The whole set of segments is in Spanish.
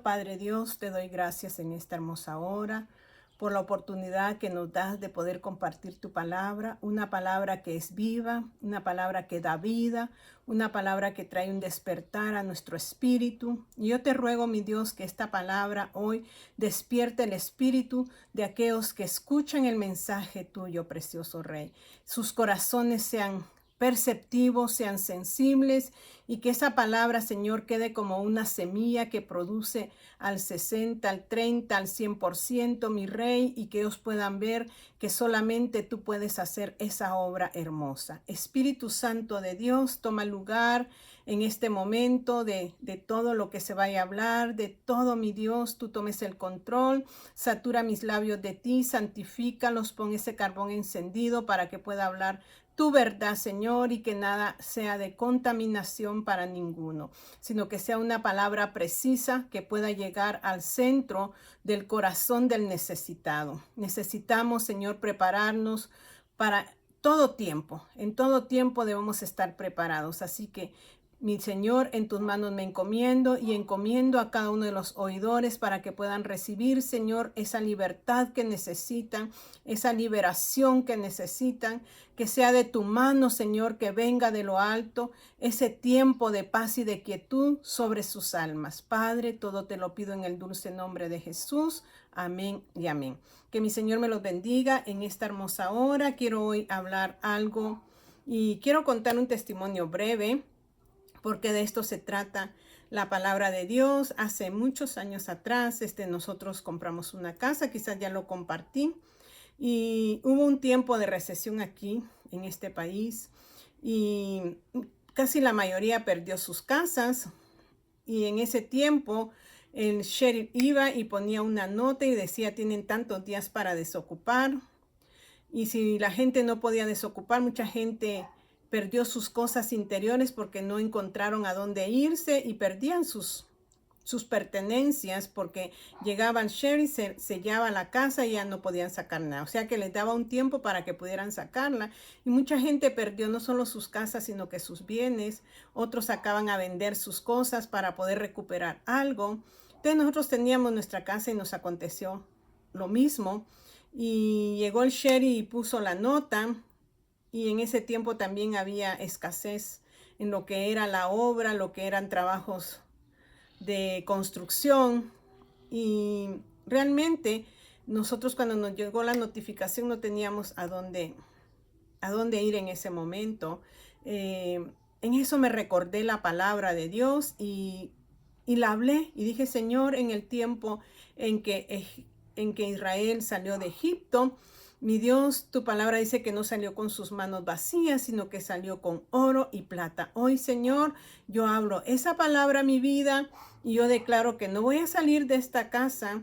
Padre Dios, te doy gracias en esta hermosa hora por la oportunidad que nos das de poder compartir tu palabra, una palabra que es viva, una palabra que da vida, una palabra que trae un despertar a nuestro espíritu. Y yo te ruego, mi Dios, que esta palabra hoy despierte el espíritu de aquellos que escuchan el mensaje tuyo, precioso Rey. Sus corazones sean perceptivos, sean sensibles y que esa palabra, Señor, quede como una semilla que produce al 60, al 30, al 100%, mi Rey, y que ellos puedan ver que solamente tú puedes hacer esa obra hermosa. Espíritu Santo de Dios, toma lugar en este momento de todo lo que se vaya a hablar, de todo, mi Dios, tú tomes el control, satura mis labios de ti, santifícalos, pon ese carbón encendido para que pueda hablar tu verdad, Señor, y que nada sea de contaminación para ninguno, sino que sea una palabra precisa que pueda llegar al centro del corazón del necesitado. Necesitamos, Señor, prepararnos para todo tiempo. En todo tiempo debemos estar preparados. Así que, mi Señor, en tus manos me encomiendo y encomiendo a cada uno de los oidores para que puedan recibir, Señor, esa libertad que necesitan, esa liberación que necesitan, que sea de tu mano, Señor, que venga de lo alto, ese tiempo de paz y de quietud sobre sus almas. Padre, todo te lo pido en el dulce nombre de Jesús. Amén y amén. Que mi Señor me los bendiga en esta hermosa hora. Quiero hoy hablar algo y quiero contar un testimonio breve, porque de esto se trata la palabra de Dios. Hace muchos años atrás, nosotros compramos una casa, quizás ya lo compartí, y hubo un tiempo de recesión aquí en este país y casi la mayoría perdió sus casas, y en ese tiempo el sheriff iba y ponía una nota y decía: tienen tantos días para desocupar. Y si la gente no podía desocupar, mucha gente perdió sus cosas interiores porque no encontraron a dónde irse y perdían sus pertenencias porque llegaba el sheriff, sellaba la casa y ya no podían sacar nada. O sea que les daba un tiempo para que pudieran sacarla. Y mucha gente perdió no solo sus casas, sino que sus bienes. Otros acaban a vender sus cosas para poder recuperar algo. Entonces nosotros teníamos nuestra casa y nos aconteció lo mismo. Y llegó el sheriff y puso la nota, y en ese tiempo también había escasez en lo que era la obra, lo que eran trabajos de construcción. Y realmente nosotros, cuando nos llegó la notificación, no teníamos a dónde ir en ese momento. En eso me recordé la palabra de Dios y la hablé y dije: Señor, en el tiempo en que Israel salió de Egipto, mi Dios, tu palabra dice que no salió con sus manos vacías, sino que salió con oro y plata. Hoy, Señor, yo hablo esa palabra a mi vida y yo declaro que no voy a salir de esta casa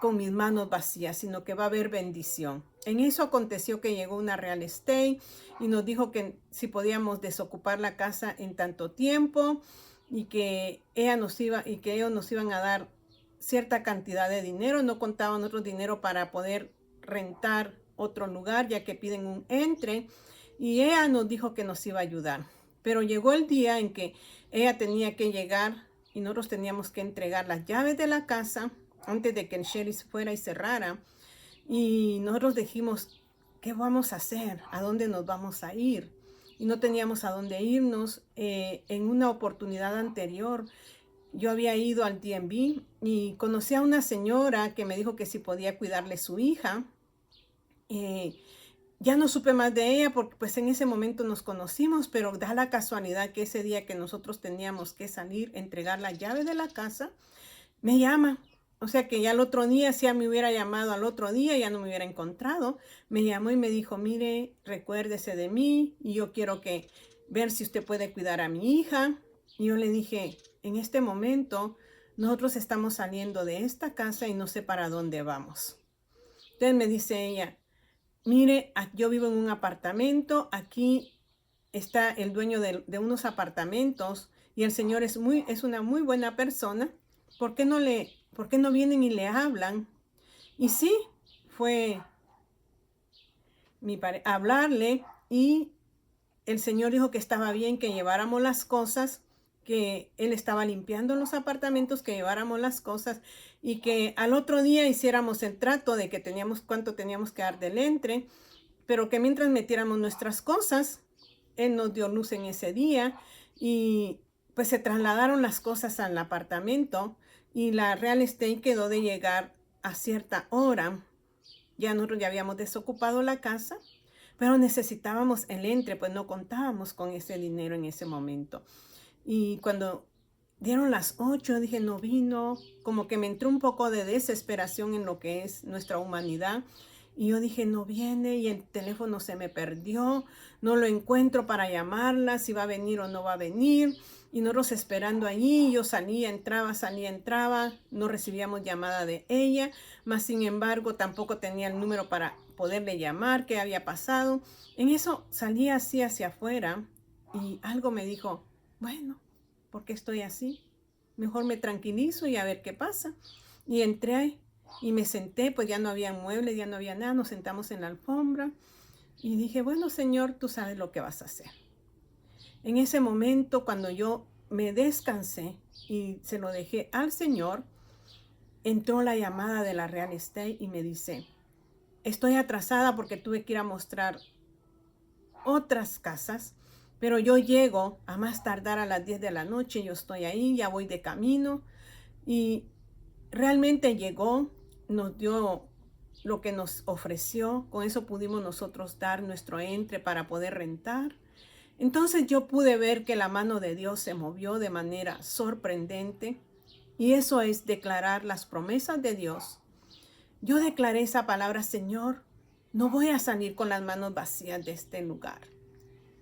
con mis manos vacías, sino que va a haber bendición. En eso aconteció que llegó una real estate y nos dijo que si podíamos desocupar la casa en tanto tiempo, y que ellos nos iban a dar cierta cantidad de dinero. No contaban otro dinero para poder rentar otro lugar, ya que piden un entre, y ella nos dijo que nos iba a ayudar. Pero llegó el día en que ella tenía que llegar y nosotros teníamos que entregar las llaves de la casa antes de que el sheriff fuera y cerrara. Y nosotros dijimos: ¿qué vamos a hacer? ¿A dónde nos vamos a ir? Y no teníamos a dónde irnos. En una oportunidad anterior, yo había ido al DMV y conocí a una señora que me dijo que si podía cuidarle su hija. Ya no supe más de ella porque pues en ese momento nos conocimos, pero da la casualidad que ese día que nosotros teníamos que salir, entregar la llave de la casa, me llama. O sea que ya el otro día, si ya me hubiera llamado al otro día, ya no me hubiera encontrado. Me llamó y me dijo: mire, recuérdese de mí y yo quiero ver si usted puede cuidar a mi hija. Y yo le dije: en este momento nosotros estamos saliendo de esta casa y no sé para dónde vamos. Entonces me dice ella: mire, yo vivo en un apartamento, aquí está el dueño de unos apartamentos y el señor es una muy buena persona. ¿Por qué no vienen y le hablan? Y sí, fue hablarle, y el señor dijo que estaba bien que lleváramos las cosas que él estaba limpiando los apartamentos, que lleváramos las cosas y que al otro día hiciéramos el trato de que teníamos cuánto teníamos que dar del entre, pero que mientras metiéramos nuestras cosas, él nos dio luz en ese día y pues se trasladaron las cosas al apartamento y la real estate quedó de llegar a cierta hora. Ya nosotros ya habíamos desocupado la casa, pero necesitábamos el entre, pues no contábamos con ese dinero en ese momento. Y cuando dieron las 8, dije, no vino, como que me entró un poco de desesperación en lo que es nuestra humanidad. Y yo dije, no viene, y el teléfono se me perdió, no lo encuentro para llamarla, si va a venir o no va a venir. Y nosotros esperando allí, yo salía, entraba, no recibíamos llamada de ella, más sin embargo tampoco tenía el número para poderle llamar, qué había pasado. En eso salí así hacia afuera y algo me dijo, bueno, ¿por qué estoy así? Mejor me tranquilizo y a ver qué pasa. Y entré y me senté, pues ya no había muebles, ya no había nada, nos sentamos en la alfombra y dije, bueno, Señor, tú sabes lo que vas a hacer. En ese momento, cuando yo me descansé y se lo dejé al Señor, entró la llamada de la real estate y me dice, estoy atrasada porque tuve que ir a mostrar otras casas, pero yo llego a más tardar a las 10 de la noche, yo estoy ahí, ya voy de camino. Y realmente llegó, nos dio lo que nos ofreció, con eso pudimos nosotros dar nuestro entre para poder rentar. Entonces yo pude ver que la mano de Dios se movió de manera sorprendente y eso es declarar las promesas de Dios. Yo declaré esa palabra, Señor, no voy a salir con las manos vacías de este lugar.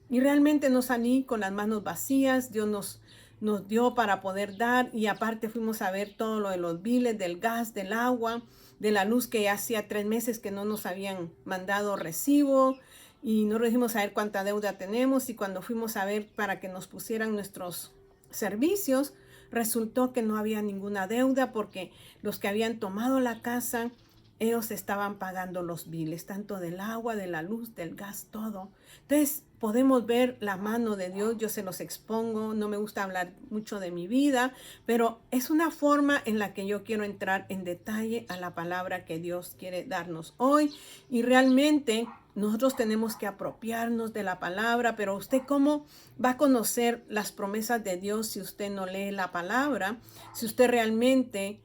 Y realmente no salí con las manos vacías, Dios nos dio para poder dar y aparte fuimos a ver todo lo de los biles, del gas, del agua, de la luz que ya hacía 3 meses que no nos habían mandado recibo y no dijimos a ver cuánta deuda tenemos y cuando fuimos a ver para que nos pusieran nuestros servicios, resultó que no había ninguna deuda porque los que habían tomado la casa, ellos estaban pagando los biles, tanto del agua, de la luz, del gas, todo. Entonces podemos ver la mano de Dios, yo se los expongo, no me gusta hablar mucho de mi vida, pero es una forma en la que yo quiero entrar en detalle a la palabra que Dios quiere darnos hoy y realmente nosotros tenemos que apropiarnos de la palabra, pero usted cómo va a conocer las promesas de Dios si usted no lee la palabra, si usted realmente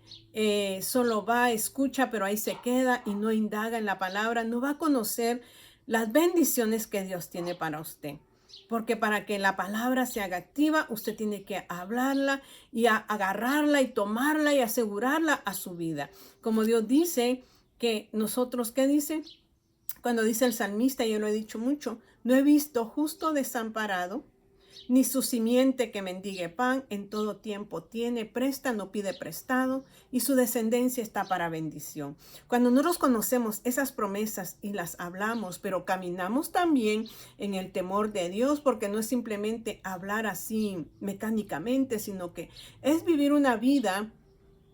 solo va, escucha, pero ahí se queda y no indaga en la palabra, no va a conocer las bendiciones que Dios tiene para usted. Porque para que la palabra se haga activa, usted tiene que hablarla y agarrarla y tomarla y asegurarla a su vida. Como Dios dice que nosotros, ¿qué dice? Cuando dice el salmista, yo lo he dicho mucho, no he visto justo desamparado, ni su simiente que mendigue pan, en todo tiempo tiene, presta, no pide prestado, y su descendencia está para bendición. Cuando nosotros conocemos esas promesas y las hablamos, pero caminamos también en el temor de Dios, porque no es simplemente hablar así mecánicamente, sino que es vivir una vida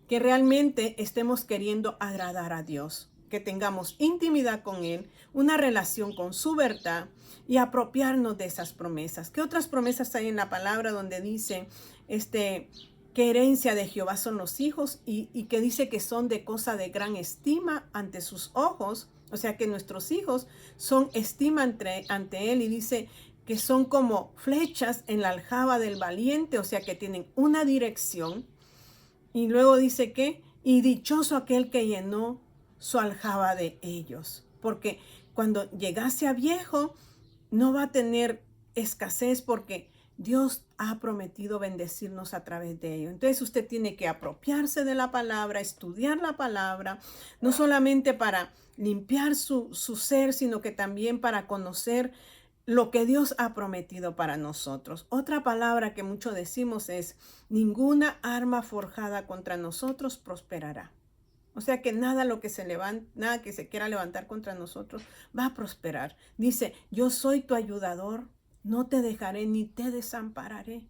que realmente estemos queriendo agradar a Dios, que tengamos intimidad con Él, una relación con su verdad y apropiarnos de esas promesas. ¿Qué otras promesas hay en la palabra donde dice que herencia de Jehová son los hijos y que dice que son de cosa de gran estima ante sus ojos? O sea que nuestros hijos son estima ante Él y dice que son como flechas en la aljaba del valiente, o sea que tienen una dirección. Y luego dice que, y dichoso aquel que llenó su aljaba de ellos, porque cuando llegase a viejo no va a tener escasez porque Dios ha prometido bendecirnos a través de ello. Entonces usted tiene que apropiarse de la palabra, estudiar la palabra, no solamente para limpiar su ser, sino que también para conocer lo que Dios ha prometido para nosotros. Otra palabra que mucho decimos es, ninguna arma forjada contra nosotros prosperará. O sea que nada lo que se levante, nada que se quiera levantar contra nosotros va a prosperar. Dice, yo soy tu ayudador, no te dejaré ni te desampararé.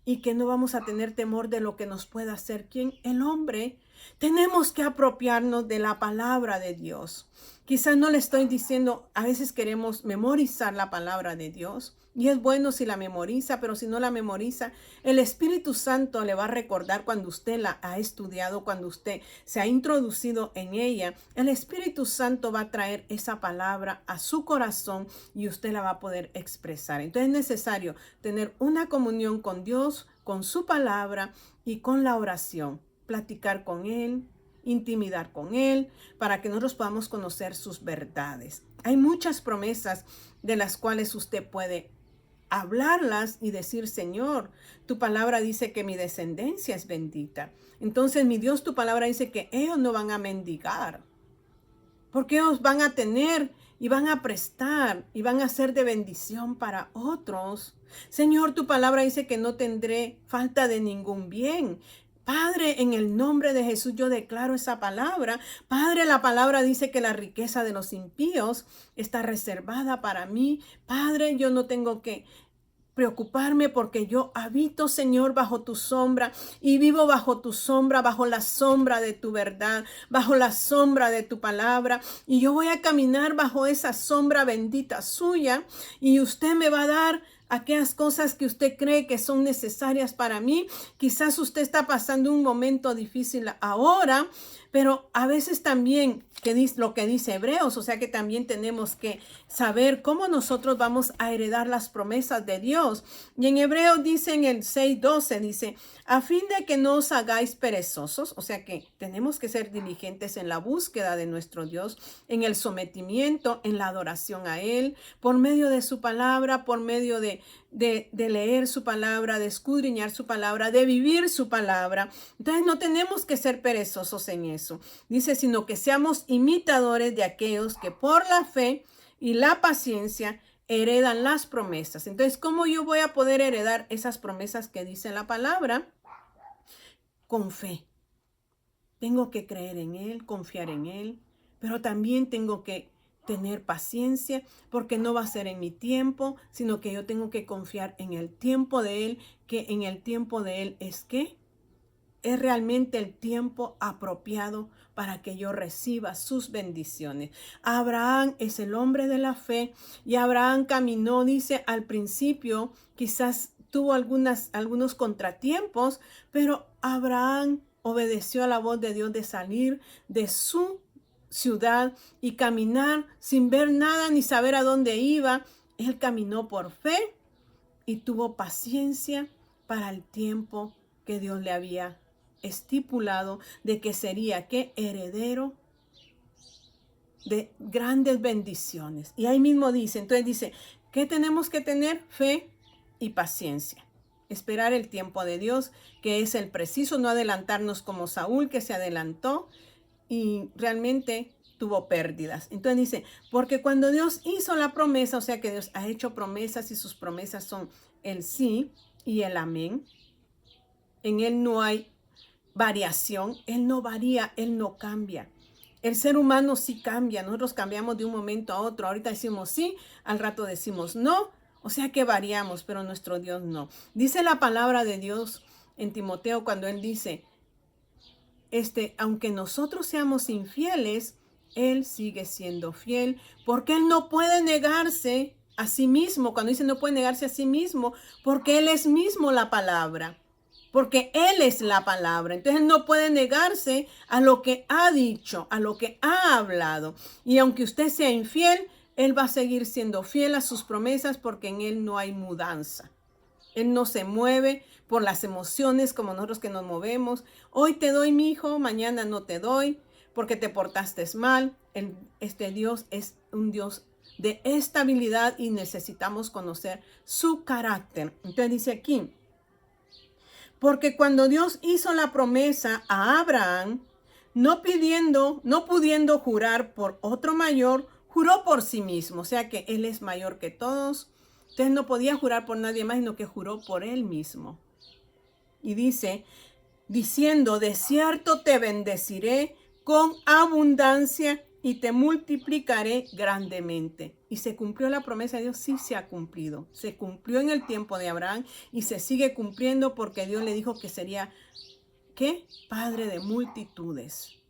Y que no vamos a tener temor de lo que nos pueda hacer. ¿Quién? El hombre. Tenemos que apropiarnos de la palabra de Dios. Quizás no le estoy diciendo, a veces queremos memorizar la palabra de Dios. Y es bueno si la memoriza, pero si no la memoriza, el Espíritu Santo le va a recordar cuando usted la ha estudiado, cuando usted se ha introducido en ella. El Espíritu Santo va a traer esa palabra a su corazón y usted la va a poder expresar. Entonces es necesario tener una comunión con Dios, con su palabra y con la oración. Platicar con Él, intimidar con Él, para que nosotros podamos conocer sus verdades. Hay muchas promesas de las cuales usted puede hablarlas y decir, Señor, tu palabra dice que mi descendencia es bendita. Entonces, mi Dios, tu palabra dice que ellos no van a mendigar, porque ellos van a tener y van a prestar y van a ser de bendición para otros. Señor, tu palabra dice que no tendré falta de ningún bien. Padre, en el nombre de Jesús yo declaro esa palabra. Padre, la palabra dice que la riqueza de los impíos está reservada para mí. Padre, yo no tengo que preocuparme porque yo habito, Señor, bajo tu sombra y vivo bajo tu sombra, bajo la sombra de tu verdad, bajo la sombra de tu palabra. Y yo voy a caminar bajo esa sombra bendita suya y usted me va a dar aquellas cosas que usted cree que son necesarias para mí. Quizás usted está pasando un momento difícil ahora, pero a veces también lo que dice Hebreos, o sea que también tenemos que saber cómo nosotros vamos a heredar las promesas de Dios. Y en Hebreos dice en el 6:12, dice, a fin de que no os hagáis perezosos, o sea que tenemos que ser diligentes en la búsqueda de nuestro Dios, en el sometimiento, en la adoración a Él, por medio de su palabra, por medio de leer su palabra, de escudriñar su palabra, de vivir su palabra. Entonces no tenemos que ser perezosos en eso. Dice, sino que seamos imitadores de aquellos que por la fe y la paciencia heredan las promesas. Entonces, ¿cómo yo voy a poder heredar esas promesas que dice la palabra? Con fe. Tengo que creer en Él, confiar en Él, pero también tengo que tener paciencia, porque no va a ser en mi tiempo, sino que yo tengo que confiar en el tiempo de Él, que en el tiempo de Él es realmente el tiempo apropiado para que yo reciba sus bendiciones. Abraham es el hombre de la fe y Abraham caminó, dice, al principio quizás tuvo algunos contratiempos, pero Abraham obedeció a la voz de Dios de salir de su ciudad y caminar sin ver nada ni saber a dónde iba. Él caminó por fe y tuvo paciencia para el tiempo que Dios le había estipulado de que sería heredero de grandes bendiciones. Y ahí mismo dice, entonces dice, ¿qué tenemos que tener? Fe y paciencia. Esperar el tiempo de Dios, que es el preciso, no adelantarnos como Saúl, que se adelantó y realmente tuvo pérdidas. Entonces dice, porque cuando Dios hizo la promesa, o sea que Dios ha hecho promesas y sus promesas son el sí y el amén. En Él no hay variación, Él no varía, Él no cambia. El ser humano sí cambia, nosotros cambiamos de un momento a otro. Ahorita decimos sí, al rato decimos no, o sea que variamos, pero nuestro Dios no. Dice la palabra de Dios en Timoteo cuando Él dice, aunque nosotros seamos infieles, Él sigue siendo fiel, porque Él no puede negarse a sí mismo. Cuando dice no puede negarse a sí mismo, porque Él es mismo la palabra. Porque Él es la palabra. Entonces Él no puede negarse a lo que ha dicho, a lo que ha hablado. Y aunque usted sea infiel, Él va a seguir siendo fiel a sus promesas porque en Él no hay mudanza. Él no se mueve por las emociones como nosotros que nos movemos. Hoy te doy, mi hijo, mañana no te doy porque te portaste mal. Este Dios es un Dios de estabilidad y necesitamos conocer su carácter. Entonces dice aquí, porque cuando Dios hizo la promesa a Abraham, no pudiendo jurar por otro mayor, juró por sí mismo. O sea que Él es mayor que todos. Entonces no podía jurar por nadie más, sino que juró por Él mismo. Y dice, diciendo, de cierto te bendeciré con abundancia y te multiplicaré grandemente. Y se cumplió la promesa de Dios, sí se ha cumplido. Se cumplió en el tiempo de Abraham y se sigue cumpliendo porque Dios le dijo que sería, ¿qué? Padre de multitudes.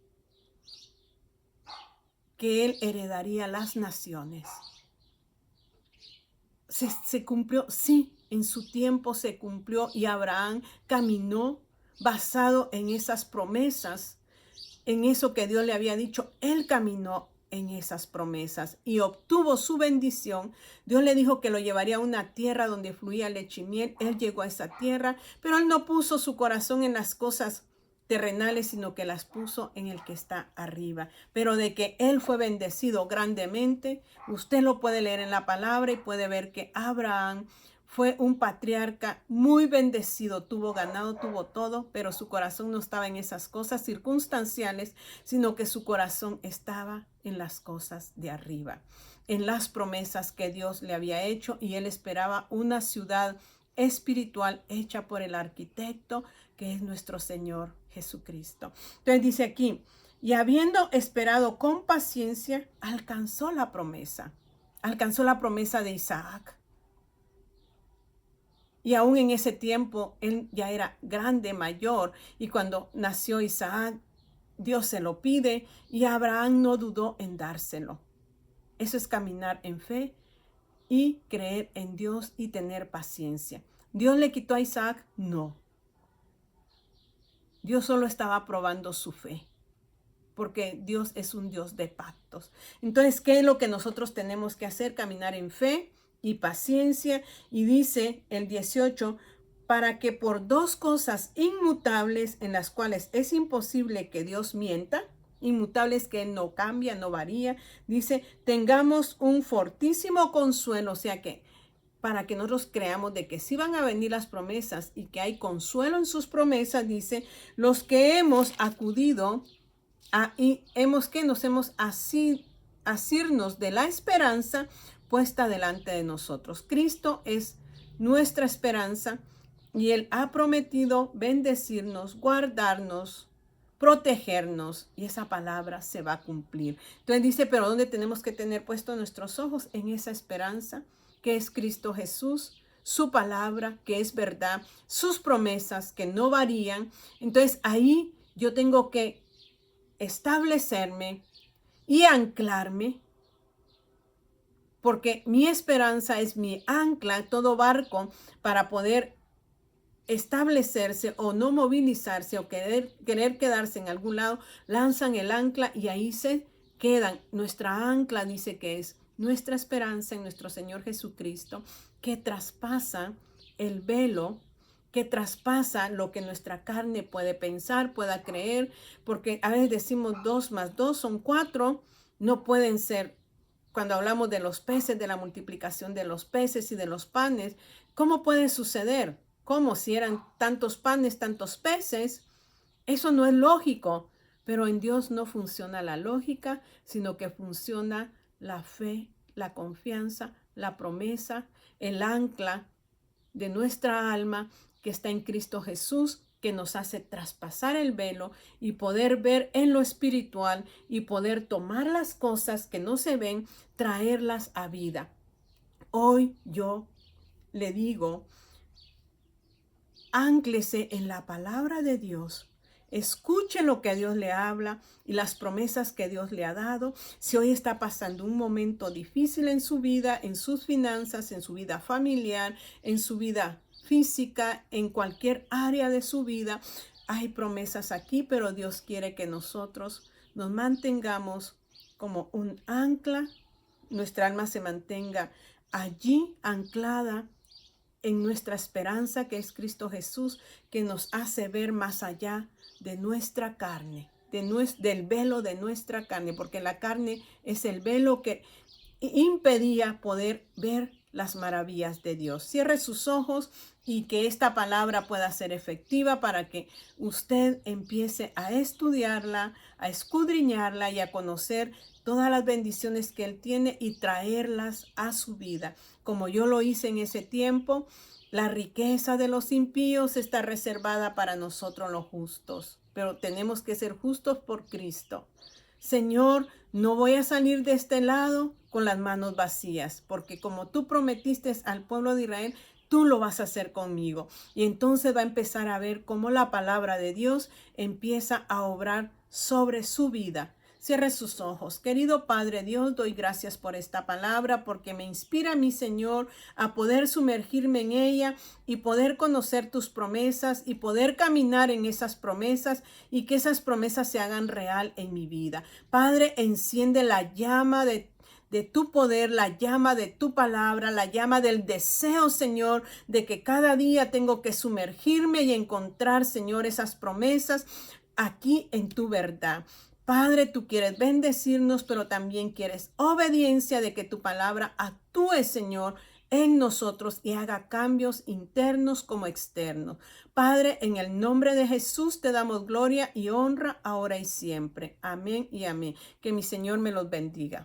que él heredaría las naciones. Se cumplió, sí, en su tiempo se cumplió y Abraham caminó basado en esas promesas, en eso que Dios le había dicho. Él caminó en esas promesas y obtuvo su bendición. Dios le dijo que lo llevaría a una tierra donde fluía leche y miel. Él llegó a esa tierra, pero él no puso su corazón en las cosas terrenales, sino que las puso en el que está arriba. Pero de que él fue bendecido grandemente, usted lo puede leer en la palabra y puede ver que Abraham fue un patriarca muy bendecido, tuvo ganado, tuvo todo, pero su corazón no estaba en esas cosas circunstanciales, sino que su corazón estaba en las cosas de arriba, en las promesas que Dios le había hecho, y él esperaba una ciudad espiritual hecha por el arquitecto, que es nuestro Señor Jesucristo. Entonces dice aquí, y habiendo esperado con paciencia, alcanzó la promesa de Isaac. Y aún en ese tiempo, él ya era grande, mayor, y cuando nació Isaac, Dios se lo pide y Abraham no dudó en dárselo. Eso es caminar en fe y creer en Dios y tener paciencia. ¿Dios le quitó a Isaac? No. Dios solo estaba probando su fe, porque Dios es un Dios de pactos. Entonces, ¿qué es lo que nosotros tenemos que hacer? Caminar en fe y paciencia. Y dice el 18, para que por dos cosas inmutables en las cuales es imposible que Dios mienta, inmutables que Él no cambia, no varía, dice, tengamos un fortísimo consuelo, o sea que para que nosotros creamos de que sí van a venir las promesas y que hay consuelo en sus promesas, dice, los que hemos acudido y nos hemos asirnos de la esperanza puesta delante de nosotros. Cristo es nuestra esperanza y Él ha prometido bendecirnos, guardarnos, protegernos, y esa palabra se va a cumplir. Entonces dice, pero ¿dónde tenemos que tener puestos nuestros ojos? En esa esperanza que es Cristo Jesús, su palabra que es verdad, sus promesas que no varían. Entonces ahí yo tengo que establecerme y anclarme, porque mi esperanza es mi ancla. Todo barco, para poder establecerse o no movilizarse o querer quedarse en algún lado, lanzan el ancla y ahí se quedan. Nuestra ancla dice que es nuestra esperanza en nuestro Señor Jesucristo, que traspasa el velo, que traspasa lo que nuestra carne puede pensar, pueda creer, porque a veces decimos 2 más 2 son 4, no pueden ser. Cuando hablamos de los peces, de la multiplicación de los peces y de los panes, ¿cómo puede suceder? ¿Cómo si eran tantos panes, tantos peces? Eso no es lógico, pero en Dios no funciona la lógica, sino que funciona la fe, la confianza, la promesa, el ancla de nuestra alma que está en Cristo Jesús, que nos hace traspasar el velo y poder ver en lo espiritual y poder tomar las cosas que no se ven, traerlas a vida. Hoy yo le digo, ánclese en la palabra de Dios. Escuche lo que Dios le habla y las promesas que Dios le ha dado. Si hoy está pasando un momento difícil en su vida, en sus finanzas, en su vida familiar, en su vida física, en cualquier área de su vida, hay promesas aquí, pero Dios quiere que nosotros nos mantengamos como un ancla, nuestra alma se mantenga allí anclada en nuestra esperanza, que es Cristo Jesús, que nos hace ver más allá de nuestra carne, del velo de nuestra carne, porque la carne es el velo que impedía poder ver las maravillas de Dios. Cierre sus ojos y que esta palabra pueda ser efectiva para que usted empiece a estudiarla, a escudriñarla y a conocer todas las bendiciones que Él tiene y traerlas a su vida. Como yo lo hice en ese tiempo, la riqueza de los impíos está reservada para nosotros los justos, pero tenemos que ser justos por Cristo. Señor, no voy a salir de este lado con las manos vacías, porque como tú prometiste al pueblo de Israel, tú lo vas a hacer conmigo. Y entonces va a empezar a ver cómo la palabra de Dios empieza a obrar sobre su vida. Cierre sus ojos. Querido Padre Dios, doy gracias por esta palabra porque me inspira a mi Señor a poder sumergirme en ella y poder conocer tus promesas y poder caminar en esas promesas y que esas promesas se hagan real en mi vida. Padre, enciende la llama de tu poder, la llama de tu palabra, la llama del deseo, Señor, de que cada día tengo que sumergirme y encontrar, Señor, esas promesas aquí en tu verdad. Padre, tú quieres bendecirnos, pero también quieres obediencia de que tu palabra actúe, Señor, en nosotros y haga cambios internos como externos. Padre, en el nombre de Jesús te damos gloria y honra ahora y siempre. Amén y amén. Que mi Señor me los bendiga.